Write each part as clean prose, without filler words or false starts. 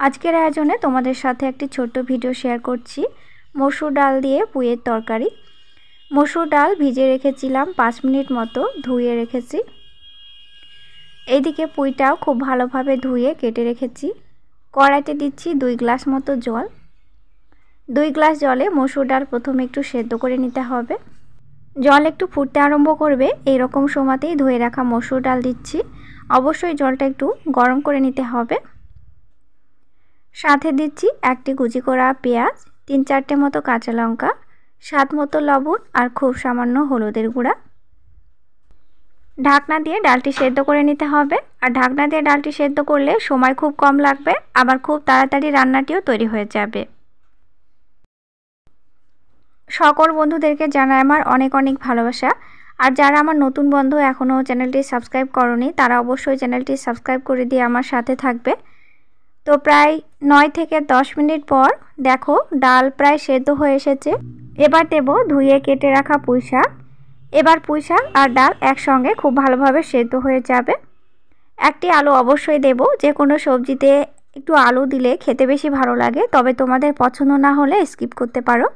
আজকের আয়োজনে তোমাদের সাথে একটি ছোট্ট ভিডিও শেয়ার করছি। মসুর ডাল দিয়ে পুঁইয়ের তরকারি। মসুর ডাল ভিজে রেখেছিলাম 5 মিনিট মতো, ধুয়ে রেখেছি। এইদিকে পুঁইটাও খুব ভালোভাবে ধুয়ে কেটে রেখেছি। কড়াইতে দিচ্ছি 2 গ্লাস মতো জল। 2 গ্লাস জলে মসুর ডাল প্রথমে একটু সেদ্ধ করে নিতে হবে। জল একটু ফুটতে আরম্ভ করবে, এইরকম সময়তেই ধুয়ে রাখা মসুর ডাল দিচ্ছি। অবশ্যই জলটা একটু গরম করে নিতে হবে। সাথে দিচ্ছি একটি কুচি করা পেঁয়াজ, 3-4টে মতো কাঁচা লঙ্কা, স্বাদ মতো লবণ আর খুব সামান্য হলুদের গুঁড়া। ঢাকনা দিয়ে ডালটি সেদ্ধ করে নিতে হবে। আর ঢাকনা দিয়ে ডালটি সেদ্ধ করলে সময় খুব কম লাগবে, আবার খুব তাড়াতাড়ি রান্নাটিও তৈরি হয়ে যাবে। সকল বন্ধুদেরকে জানাই আমার অনেক অনেক ভালোবাসা। আর যারা আমার নতুন বন্ধু এখনও চ্যানেলটি সাবস্ক্রাইব করনি, তারা অবশ্যই চ্যানেলটি সাবস্ক্রাইব করে দিয়ে আমার সাথে থাকবে। তো প্রায় 9 থেকে 10 মিনিট পর দেখো ডাল প্রায় সেদ্ধ হয়ে এসেছে। এবার দেব ধুয়ে কেটে রাখা পুঁই শাক। এবার পুঁই শাক আর ডাল একসঙ্গে খুব ভালোভাবে সেদ্ধ হয়ে যাবে। একটি আলু অবশ্যই দেব, যে কোনো সবজিতে একটু আলু দিলে খেতে বেশি ভালো লাগে, তবে তোমাদের পছন্দ না হলে স্কিপ করতে পারো।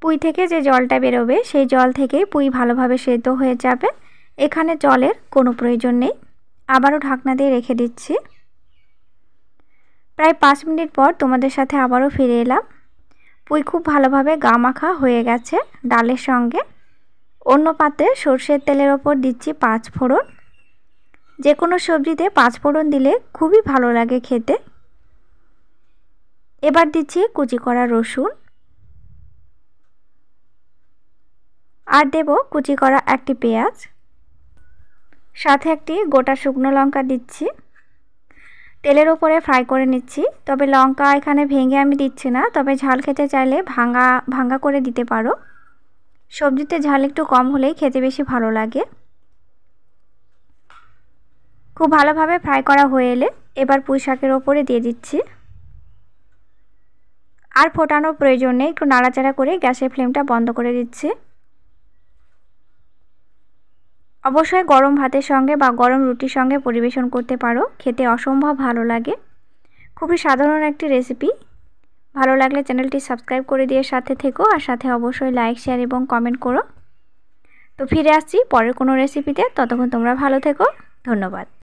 পুঁই থেকে যে জলটা বেরোবে সেই জল থেকেই পুঁই ভালোভাবে সেদ্ধ হয়ে যাবে। এখানে জলের কোনো প্রয়োজন নেই। আবারও ঢাকনা দিয়ে রেখে দিচ্ছি। প্রায় 5 মিনিট পর তোমাদের সাথে আবারও ফিরে এলাম। পুঁই খুব ভালোভাবে গা মাখা হয়ে গেছে ডালের সঙ্গে। অন্য পাত্রে সরষের তেলের ওপর দিচ্ছি 5 ফোড়ন। যে কোনো সবজিতে 5 ফোড়ন দিলে খুবই ভালো লাগে খেতে। এবার দিচ্ছি কুচি করা রসুন, আর দেব কুচি করা একটি পেঁয়াজ, সাথে একটি গোটা শুকনো লঙ্কা দিচ্ছি। তেলের উপরে ফ্রাই করে নিচ্ছি, তবে লঙ্কা এখানে ভেঙে আমি দিচ্ছি না, তবে ঝাল খেতে চাইলে ভাঙা ভাঙা করে দিতে পারো। সবজিতে ঝাল একটু কম হলেই খেতে বেশি ভালো লাগে। খুব ভালোভাবে ফ্রাই করা হয়ে এলে এবার পুঁই শাকের ওপরে দিয়ে দিচ্ছি। আর ফোটানোর প্রয়োজন নেই, একটু নাড়াচাড়া করে গ্যাসের ফ্লেমটা বন্ধ করে দিচ্ছি। অবশ্যই গরম ভাতের সঙ্গে বা গরম রুটির সঙ্গে পরিবেশন করতে পারো, খেতে অসম্ভব ভালো লাগে। খুবই সাধারণ একটি রেসিপি। ভালো লাগলে চ্যানেলটি সাবস্ক্রাইব করে দিয়ে সাথে থেকো, আর সাথে অবশ্যই লাইক, শেয়ার এবং কমেন্ট করো। তো ফিরে আসছি পরের কোনো রেসিপিতে, ততক্ষণ তোমরা ভালো থেকো। ধন্যবাদ।